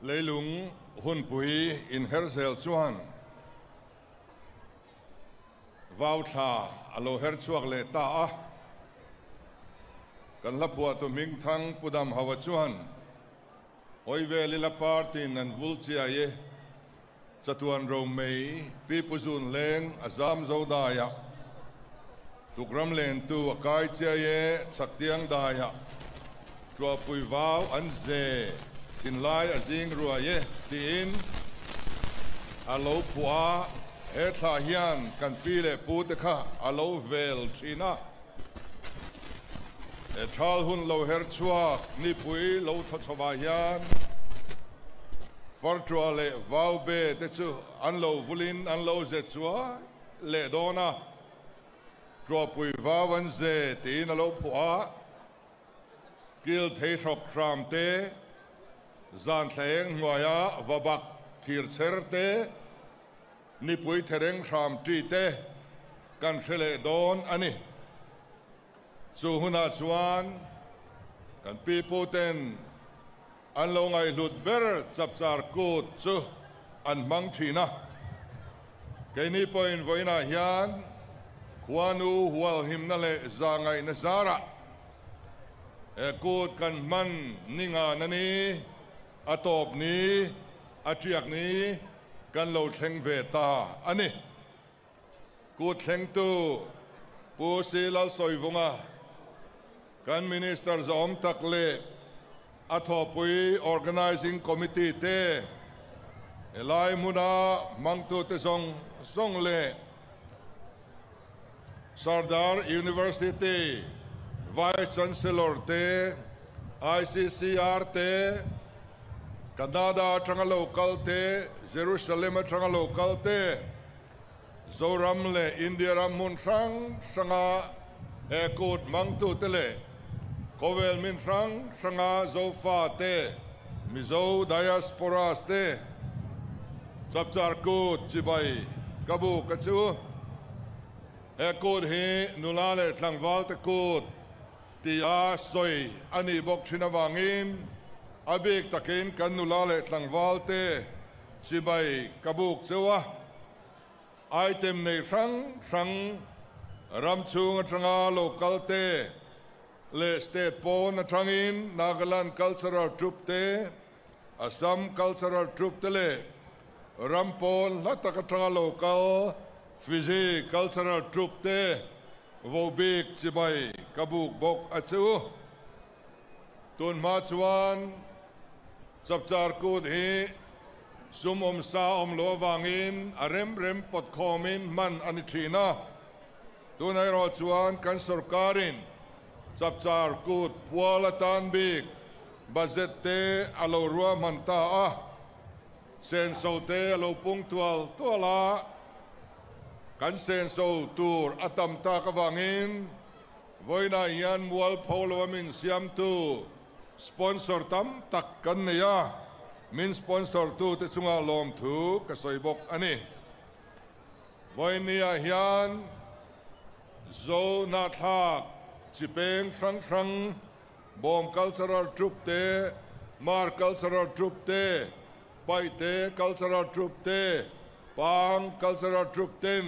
lấy lúng hun bùi in hersel chuan vào thà alo her chuak le ta kan la phua tu ming thang pudam hawa chuan oi ve lila partin an vulchia ye chatuan ro mei pi puzun leng azam zo da ya tukram len tu akai chia ye chaktiang da ya tua pui vào an ze tin lai azing rua ye tin alo phua he tha hian kan pi le pu te kha alo vel thina e thal hun lo her chuak ni pui lo thochwa hian fortua le vào be te chu an lo vulin an lo ze chua le dona tua pui vào an ze tin alo phua gil thei thok tram te zan thleng ngoya vabak thir cher te ni pui thereng tram tri te kan hrele don ani chu huna chuan kan pi pu ten an lo ngai hlut ber chap char kut chu an mang thina ke ni point voina hian khuanu hual himna le zangai na zara e kut kan man ninga nani atop ni atriak ni kan lo thleng ve ta ani kut thleng tu pu si lal soi vunga kan minister zom tak le athopui organizing committee te elai muna mangtu te song le Sardar University Vice Chancellor te ICCR te Canada Tranga Local te Jerusalem Tranga Local te Zoram le India Ram Munfang Sanga Ekut Mangtu te le Kovel Minfang Sanga Zofa te Mizo Diasporas te Chapchar Kut Chibai Kabu Kachu Ekut hi Nulale Tlangval te Kut Tia Soi Ani Bok Chinawangin Abik takin kan nulale tlangwal te Chibai Kabuk Chewa Item nei Sang Ramchung Tranga Local te Le State Pon Trangin Nagaland Cultural Troupe te Assam Cultural Troupe te le Rampon Lataka Tranga Local Fiji Cultural Troupe te Vobik Chibai Kabuk Bok Achu Tun Machuan Chapchar Kut hi Sum sa lo wangin Rem pot khomin man anitrina Tunay ro chuan kan sarkarin Chapchar Kut pualatan big Budget te alo ruwa manta Senso te alo punctual tuala Kan senso tur atam ta kawangin Voina yan mual polo min siam tu Sponsor tam takkan niya min sponsor tu te chunga lom thu kasoibok ani voinia hian zo na thak chipeng sang bom cultural troupe te mar cultural troupe te pai te cultural troupe te pang cultural troupe ten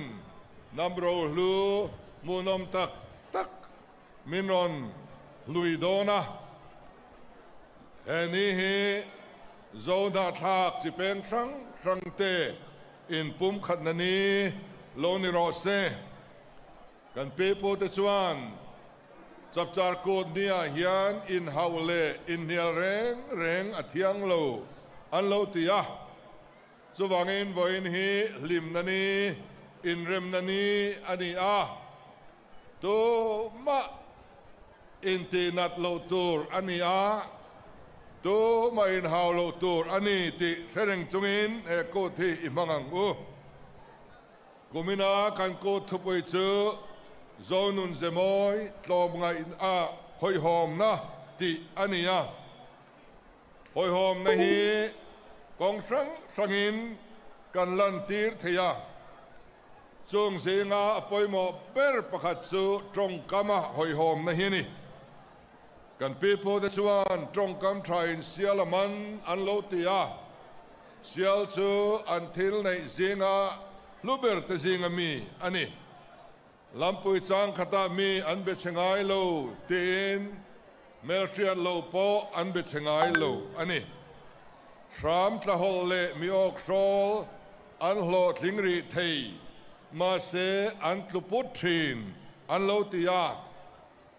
namro hlu munom tak minron luidona Eni hi Zona thak chipeng sang te in pum khat nani loni rose kan pepo te chuan chapchar kod nia hian in haule in hial reng athiang lo an lo tia chuwangin voin hi lim nani in rem nani ani to ma in ti nat lo tur ani Tu main haulo tur ani ti sereng chungin e ko thi imangang kumina kan ko thupoi chu zonun zemoy tlom ngai hoi hom na ti ania hoi hom na hi kong sangin kan lan tir thia chung singa apoi mo ber pakhat chu trong kama hoi hom na hi ni kan people the chuan trong kam try in sialaman an lo tia เสียลจูอันทิลในเสียงลูเบอร์ตเสียงมีอันนี้ลำปุยจังขตามีอันเบ็ดเชงไงโลตีนเมลเชียโลโปอันเบ็ดเชงไงโลอันนี้สามตะฮอลเลมีออกโซลอันโลทิงรีเทยมาเสอันตุปุทินอันโลติยา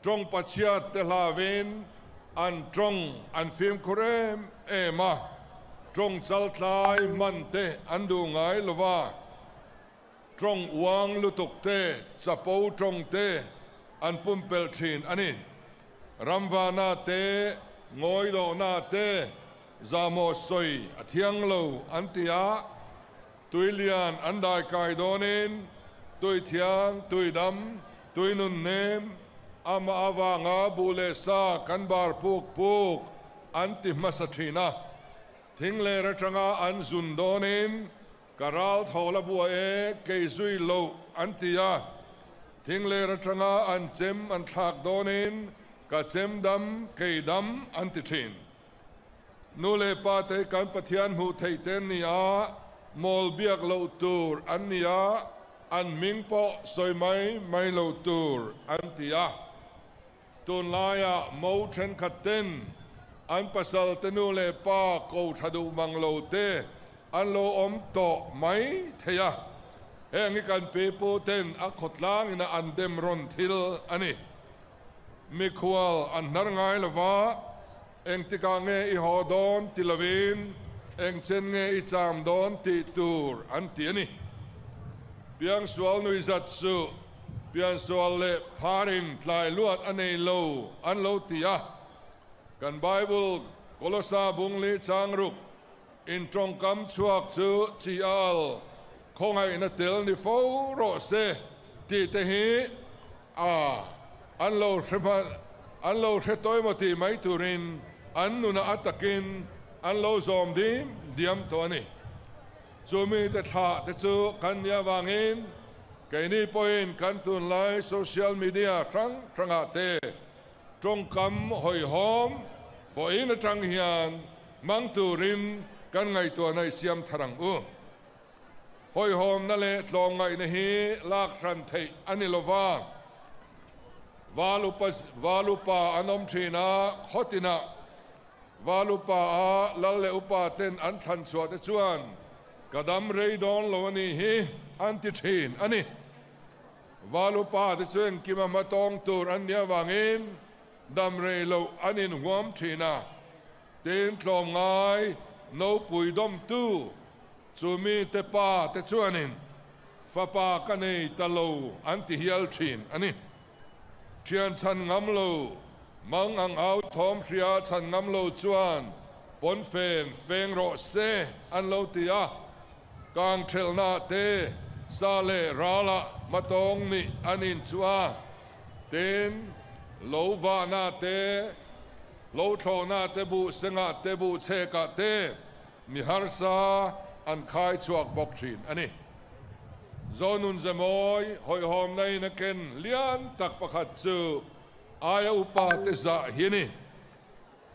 ตรงปัจจัยเตลาเวนอันตรงอันฟิมคุเรมมาตรงจัลทายมันเตอันดูไงลว่าตรงวางลุตุกเตสะปูตรงเตอันปุ่มเปลทินอันนี้รัมวานาเตงอยโลนาเตจามอสอยเทียงโลอันติยาตุยเลียนอันได้กายโดนินตุยเทียงตุยดำตุยนุนเนมอามาอาวางาบูเลซากันบาร์ปุกอันติมัสทีนะทิ้งเลระจังอันซุนโดนินกะราลทอลบัวเกยซุยโลอันติยาทิ้งเลระจังอันเจมอันทักโดนินกะเจมดำเกยดำอันติทินนูเลปาเตกันปะเทียนหูไทเตนนีอาโมลเบียกโลตูร์อันนีอาอันมิงปอสอยไม่โลตูร์อันติยาตุนลายะโมเทนขัดเต้นอันปัสสาวะนูเลปาโกทัดูมังโลเตอันโลอมโตไม่เทียเฮงกันเปโปเต้นอักขดล้างอินะอันเดมรอนทิลอันนี้มิควอลอันนารไงละวะเองติกางเงอิฮอดอนติลวินเองเชนเงอิจามดอนติตูร์อันที่นี่เพียงสวลนุยจัดสุเพียงสวลเลพารินทลายลวดอันเอโลอันโลติยากันไบเบิลโคลสาบุงลีจางรุกอินตรงคำชวกจูจีอัลคงให้นัดเตลนิโฟโรเซติเตฮีอันโลเชพันอันโลเชตอยมติไม่ตุรินอันนุนอัตตะกินอันโลซอมดีมเดียมตัวนี้จูมีแต่ท่าแต่จูกันยาวางอินไกนี่พอยน์กันตุนไลน์โซเชียลมีเดียครั้งอาเตตรงคำหอยหอมพอยน์ทางเฮียนมังตุรินกันไงตัวในเสียมทรังหอยหอมนั่นแหละลองไงนะฮีลากสันเทอันนี้ละว่าวาลุปาอนอมชีนาขตินาวาลุปาลัลเลอุปาเตนอันทันสวดจวนกระดำเรย์ดอนโลนี่ฮีอันติชีนอันนี้วาลุปาที่จวนกิมามาตองตูรันเนียวางอินดำเรย์โลอันนี้หัวมชีนาเดินคลอมง่ายโนปุยดมตู้จูมีเตปาเตจวนินฟ้าปากันในตะโลอันติเฮียลชีนอันนี้เชียนชันงำโลมังอังเอาทอมเชียชันงำโลจวนปนเฟงโรเซอันโลติยากางเทลนาเตซาเลราละมาตองนี่อันินชัวเตนโลวานาเตโลทอนาเตบุเซงะเตบุเชกะเตมิฮาร์ซาอันคายชวกบอกชีนอันนี้โซนุนเซมอยหอยหอมในนักเก็นเลียนตักประคัดจูอายอุปาเตสะฮินี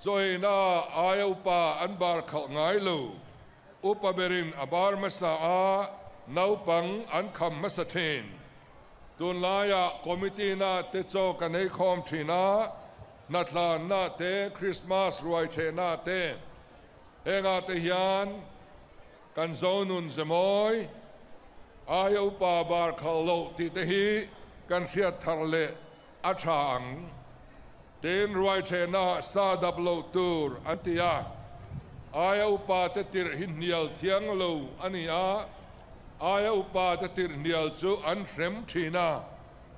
โซยนาอายอุปาอันบาร์ขไงลูอุปเบรินอบาร์มาสานาปังอันคำมาสเทนตุนลายะคอมมิตี้นาเตโจกันให้คอมทีนานัดลานนาเตคริสต์มาสรวยเชนาเตเองอาเตยันกันโซนุนเซมอยอายอุปาบาร์คาโลติเตฮีกันเสียทะเลอัชอังเตนรวยเชนาซาดับโลตูร์อันติยาอายอุปาเตติรหินเนียลเทียงโลอันนี้อายอุปาเตติรเนียลจูอันเฟรมทีนา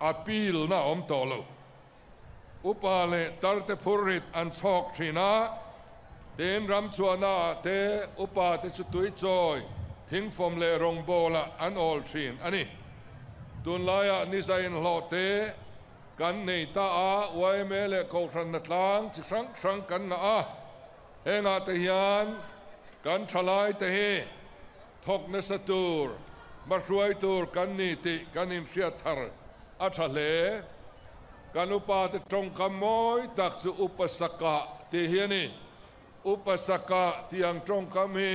อาปีลนาอมโตโลอุปาเลตาร์เตพูริตอันชอกทีนาเตนรัมชวนาเตอุปาเตจุตุยจอยทิ้งฟอมเลรงโบละอันออลทีนอันนี้ตุนลายะนิสัยนโลเตกันในตาไว้เมเลโคทรันนัดลางจิครั้งกันงาเฮงาเตียนกันทลายเตะทกเนสตูร์มาช่วยตูร์กันนิติกันอิมเชียทาร์อัชเลกันอุปาเตตรงขโมยตักสุอุปสกะที่เฮียนี่อุปสกะที่ยังตรงขมี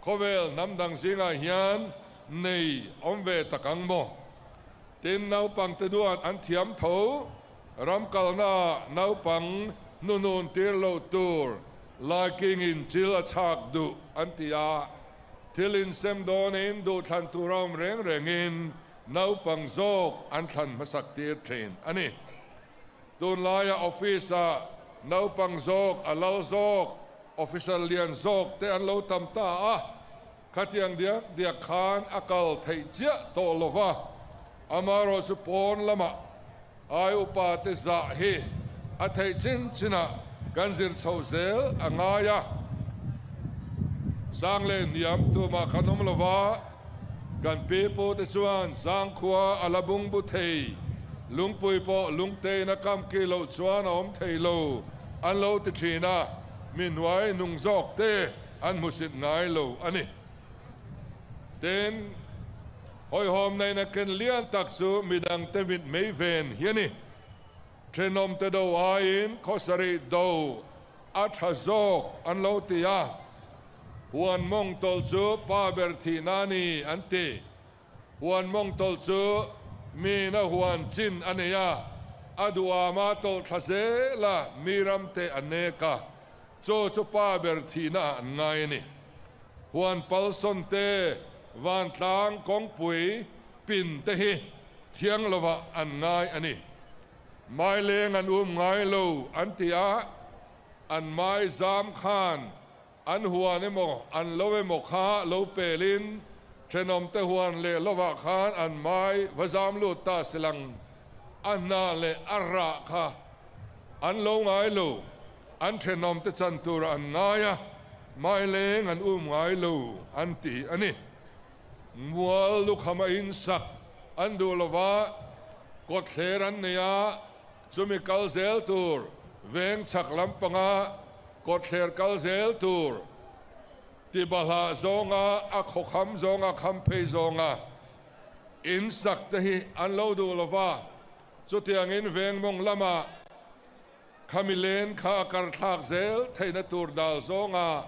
ค khovel nam dang singa hian nei omve takang mo tin nau pang te duan an thiam tho ram kalna nau pang nunun tir lo tur liking in chil achak du antia tilin sem don in du than turam reng rengin nau pang zok an than masak tir train ani tun laya officer nau pang zok alal zok official lian zok te an lo tam ta a khatiang dia khan akal thei chia to lova amaro su pon lama ai upa te za hi a thei chin china ganzir chauzel angaya sangle niam tu ma khanom lova gan pe po te chuan sang khua alabung bu thei lungpui po lungte na kam ki lo chuan om thei lo an lo te thina minwai nung zok te an musit ngai lo ani ten hoi hom nei na ken lian tak su midang te mit mei ven hiani trenom te do ain khosari do athazok an lo tia huan mong tol chu pa ber thi nani ante huan mong tol chu mi na huan chin aneya adua ma tol thase la miram te aneka cho chu pa ber thi na ngai ni huan palson te van tlang kong pui pin te hi thiang lova an ngai ani mai leng an ngai lo an tia an mai zam khan an huan emo an lowe mo kha lo pelin thenom te huan le lova khan an mai vazam lu ta silang an na le arra kha an lo ngai lo an thenom te chan tur an ngaya mai leng an ngai lo an ti ani mual lu khama in sak an du lova kot thleran nia chumi kal zel tur veng chak lampanga kot thler kal zel tur ti bala zonga a khokham zonga khampe zonga in sak te hi an lo du lova chu tiang in veng mong lama khamilen kha kar thak zel theina tur dal zonga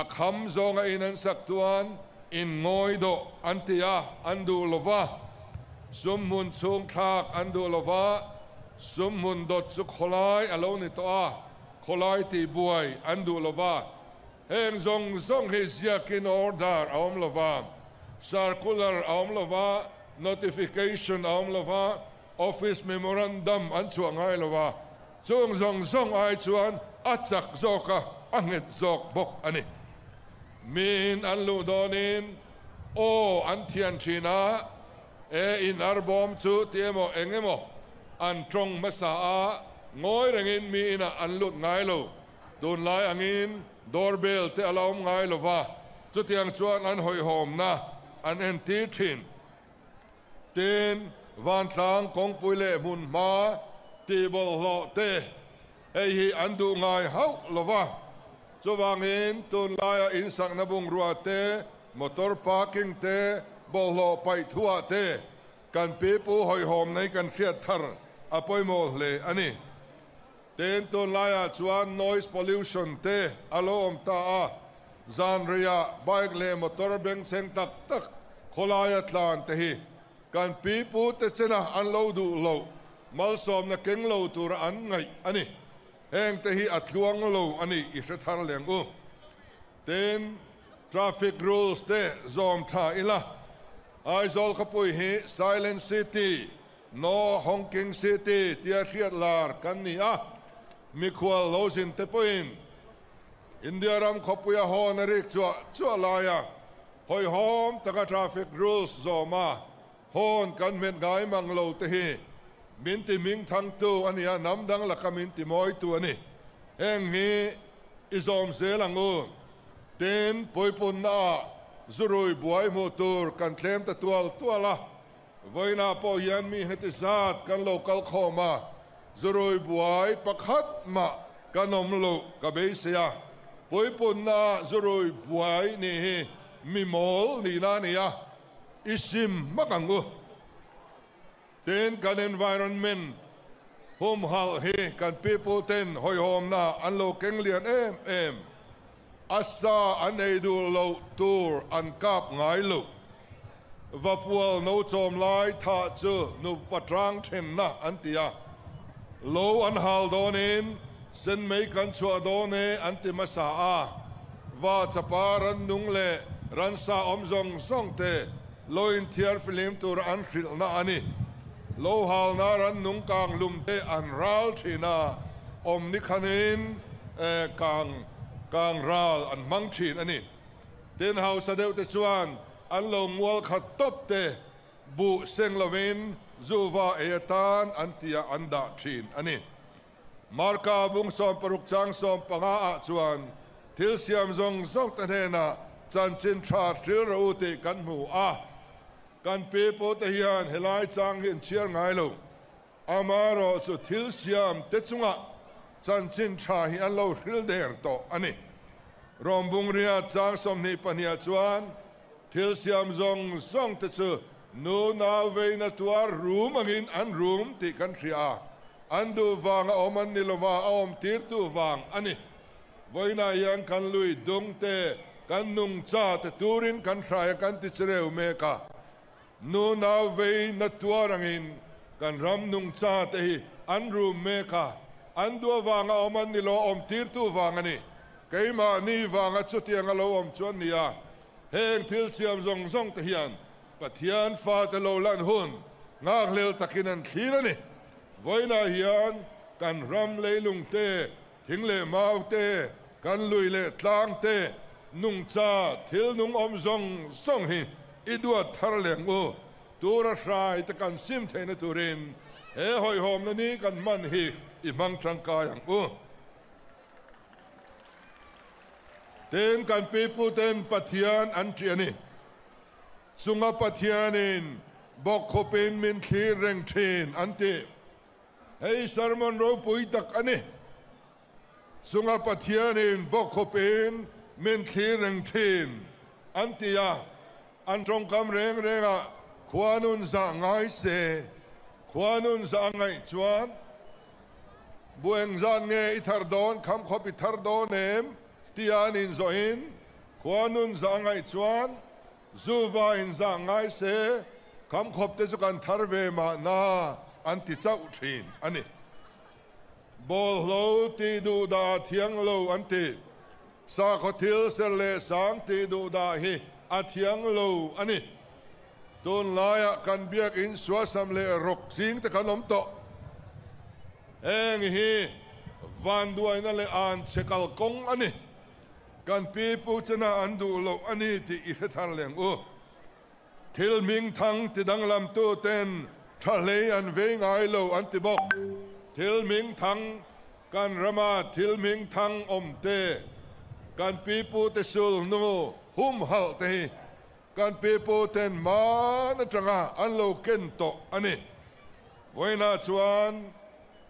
a kham zonga in an sak tuan in ngoi do antia andu lova summun chung thak andu lova summun dot chu kholai alone to a kholai ti buai andu lova heng zong he ziakin order aum lova circular aum lova notification aum lova office memorandum an chuangai lova chung zong ai chuan achak zoka anget zok bok ani min an lu donin o an thian thina e in arbom chu tiemo engemo an trong masa a ngoi rengin mi ina an lut ngai lo don lai angin doorbell te alom ngai lo wa chu tiang chuan an hoi hom na an en ti thin ten van tlang kong puile mun ma ti bol lo te ei hi an du ngai hau lo wa chu wangin tun lai in sang na bung ruwa te motor parking te bol lo pai thua te kan pe pu hoi hom nei kan khiat thar apoi mo le ani ten tun lai chuan noise pollution te alo om ta a zan ria bike le motor beng seng tak tak kholaya tlan te hi kan pi pu te chena an lo du lo mal som na keng lo tur an ngai ani heng te hi atluang lo ani I thar leng u ten traffic rules te zom tha ila ai zol khapui hi silent city no honking city tia khiat lar kan ni a mi khwal lo sin te poin india ram khopuya hon rik chua laya hoi hom taka traffic rules zoma hon kan men gai mang lo te hi min ti ming thang tu ania nam dang la kamin ti moi tu ani eng hi izom zelangu ten poipun na zurui buai motor kan tlem ta tuala voina po yan mi hetizat kan local khoma zurui buai pakhat ma kanom lo kabesia poipun na zurui buai ni mi mol ni na nia isim makangu ten kan environment hom hal he kan people ten hoi hom na an lo keng lian em asa an ei du lo tur an kap ngai lu và pual no chom lai tha chu nu patrang them na an tia lo an hal donin sen mei kan chua done an ti masa a và chapa ran nung le ran sa om zong song te lo in thiar film tur an fil na ani lo hal na ran nung kang lum te an ral thina om ni khanin kang ral an mang thin ani ten hau sa deuh te chuan an lo mual khat top te bu seng lovin zuwa etan an tia an da thin ani marka bung som paruk chang som panga a chuan thil siam zong zong ta na chan chin tha thil ro te kan mu a kan pe po te hian helai chang hin chiar ngai lo amaro chu thil siam te chunga chan chin tha hi an lo thil der to ani rom bung ria chang som ni pania chuan thil siam zong zong te chu nu na ve na tua room angin an room ti kan thria an du wang oman ni lova om tir tu wang ani voina yang kan lui dung te kan nung cha te turin kan thrai kan ti chereu me ka nu na ve na tua rangin kan ram nung cha te an room me ka an du wang oman ni lo om tir tu wang ani keima ni wang a chu tiang lo om chuan nia heng thil siam zong zong te hian pathian fa te lo lan hun ngak lel takin an thlir ani voina hian kan ram leilung te thing le mau te kan lui le tlang te nung cha thil nung om zong song hi idua thar leng u tura hrai te kan sim theina turin he hoi hom na ni kan man hi i mang tangka yang u ten kan pipu ten pathian an triani sunga pathianin bok khopin min thli reng thin anti hei sermon ro pui tak ani sunga pathianin bok khopin min thli reng thin anti ya an trong kam reng renga khwanun za ngai se khwanun za ngai chuan bueng zan nge ithar don kham khop ithar don em tian in zoin khwanun za ngai chuan zuwa in za ngai se kham khop te chu kan thar ve ma na an ti chau thin ani bol lo ti du da thiang lo an ti sa kho thil ser le sang ti du da hi a thiang lo ani ton laya kan biak in swasam le rok sing te kanom to eng hi van duai na le an chekal kong ani kan pipu chana andu lo ani ti i thar leng u thil ming thang ti dang lam tu ten thale an ve ngai lo an ti bok thil ming thang kan rama thil ming thang om te kan pipu te sul nu hum hal te kan pipu ten ma na tanga an lo ken to ani voina chuan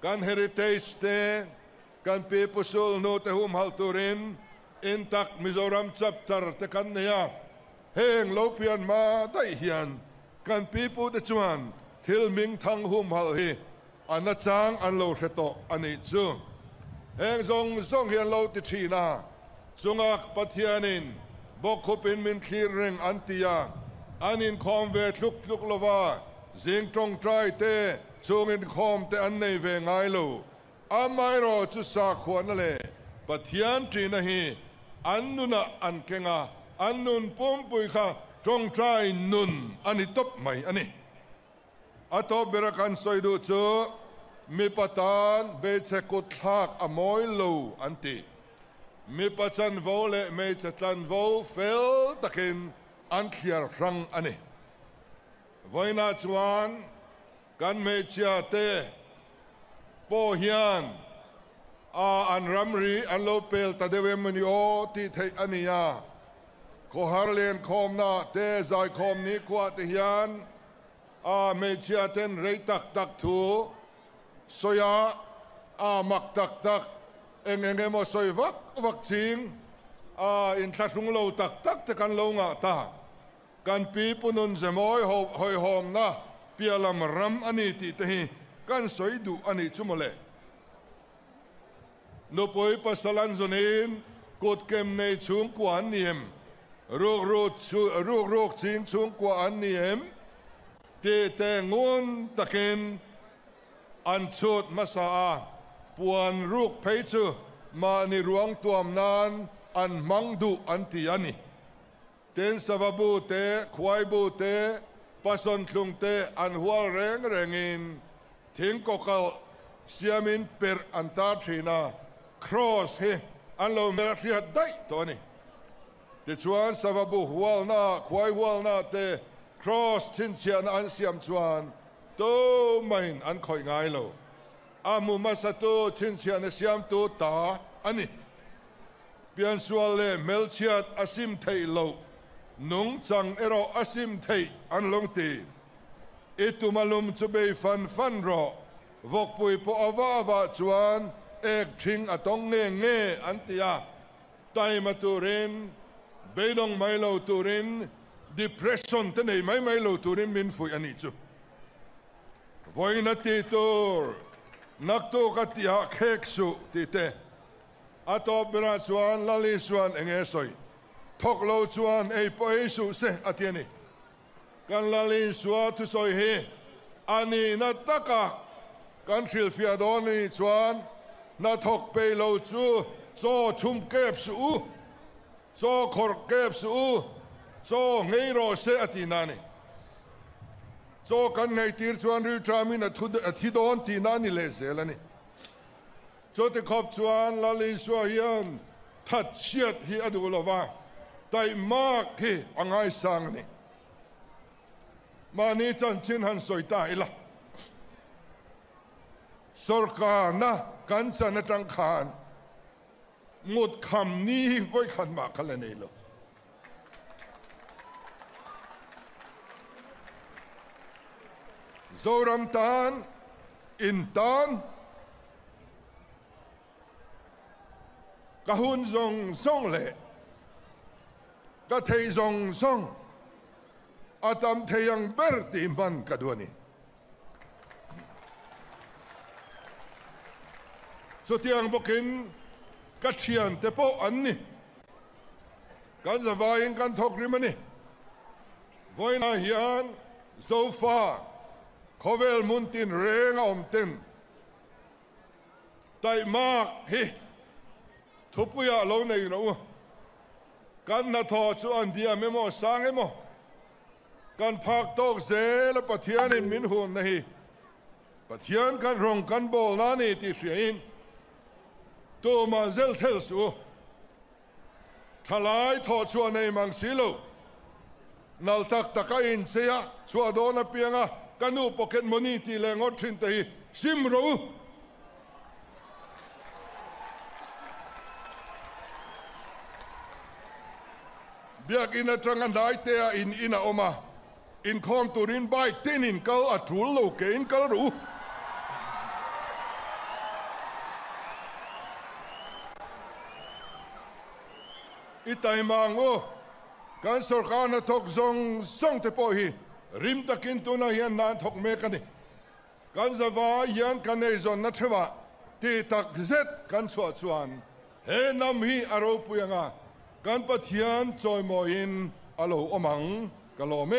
kan heritage te kan pipu sul nu te hum hal turin in tak Mizoram chapter te kan neya heng lo pian ma dai hian kan pipu te chuan thil ming thang hum hal hi ana chang an lo hreto ani chu heng zong zong hian lo ti thina chungak pathianin bok khopin min thlir reng antia anin khom ve thluk thluk lova jing tong trai te chungin khom te an nei ve ngai lo amai ro chu sa khwan le pathian trina hi annuna an kenga annun pum pui kha tong trai nun ani top mai ani ato berakan soidu chu mi patan be che kut thak amoi lo anti mi pachan vo le me chatlan vo fel takin an thiar rang ani voina chuan kan me chia te po hian an ramri an lo pel ta dewe mani o ti thei ania ko harlen khom na te zai khom ni kwa te hian me chia ten rei tak tak thu soya mak tak tak enge mo soi vak ching in thlung lo tak tak te kan lo nga ta kan pi punun zemoi hoi hom na pialam ram ani ti te hi kan soi du ani chumole no poi pasalan zonin กดเกมในช่วงกว่านี้มรูกชิงช่วงกว่านี้มแต่งวนตะเกินอันชุดมาสาปวนรูกเพจูมาในรวงตัวมนานอันมังดูอันที่อันนี้เต็นสวบูเตควายบูเตปัสสนทุงเตอันหัวแรงอินทิ้งกกลเสียมินเปิดอันตาทีนาครอสเฮอันเราเมื่อที่ได้ตัวนี้แต่ชวนสวบูหัวนาควายหัวนาเตครอสชินเชียนอันเสียมชวนโตไม่อันคอยง่ายเราอามุมาสตูชินเชียนเสียมตัวตาอันนี้เปลี่ยนส่วนเลยเมลเชียดอาซิมไทยเรานุ่งจังเอโรอาซิมไทยอันลงตีitu malum cubai fan ro vok pui po awa chuan ek thing atong nge antia tai maturin beidong mailo turin depression te nei mai lo turin min fui ani chu voina ti tur nakto katia kheksu ti te ato bra chuan lali chuan enge soi thok lo chuan ei po ei su se atiani kan lali suwa tu soi he ani na taka kan thil fia doni chuan na thok pe lo chu so chum kep su so khor kep su so ngei ro se atina ni so kan ngei tir chuan ri trami na thi don ti na ni le se la ni cho te khop chuan lali suwa hian that chiat hi adu lo wa tai ma ki angai sang niมานี่จันชินหันสวยตายละสรการนะกันจันจังขานหมดคำนี้ไว้ขันมากันเลยนี่หรอโซรัมตานอินตานกะหุนซงซ่งเล่กะเทยซงซ่งอาตามเทียงเบอร์ตีมันกระดวนี่สุดที่ยังบอกกินกัดเชียนแต่พออันนี้การจะวายกันทอกริมันนี่วันนี้ยันโซฟาขวเวลมุนตินเรงอมตินแต่มากเฮทุบยาลงในเราการนัทอชวนเดียไม่หมดสร้างให้หมดการพักตกเสและปะเทียนมินหุ่นนี่ปะเทียนกันรองกันโบราณนี่ที่เสียอินตัวมาเซลเทลสูทลายทอดชัวในมังสีโลนัลตักตะกอินเสียชัวโดนเปียงะกันนูปอกเก็ตมันนี่ที่แรงอดทินตีซิมรูเบียกินจังกันได้เตียอินออกมาอินคอมตุรินใบเต้นอินเกลอัตรูโลเกนเกลรูอิตายมังโอการสุขานทกซงส่งเตปอฮีริมตะกินตัวนั้นยันนานทกเมกันนี่การจะว่ายันกันในซอนนัทวะที่ตักเซตกันสวดสวนเฮนำฮีอารมณ์ปุยงาการปะเทียนจอยมออินอโลอมังกะโลเม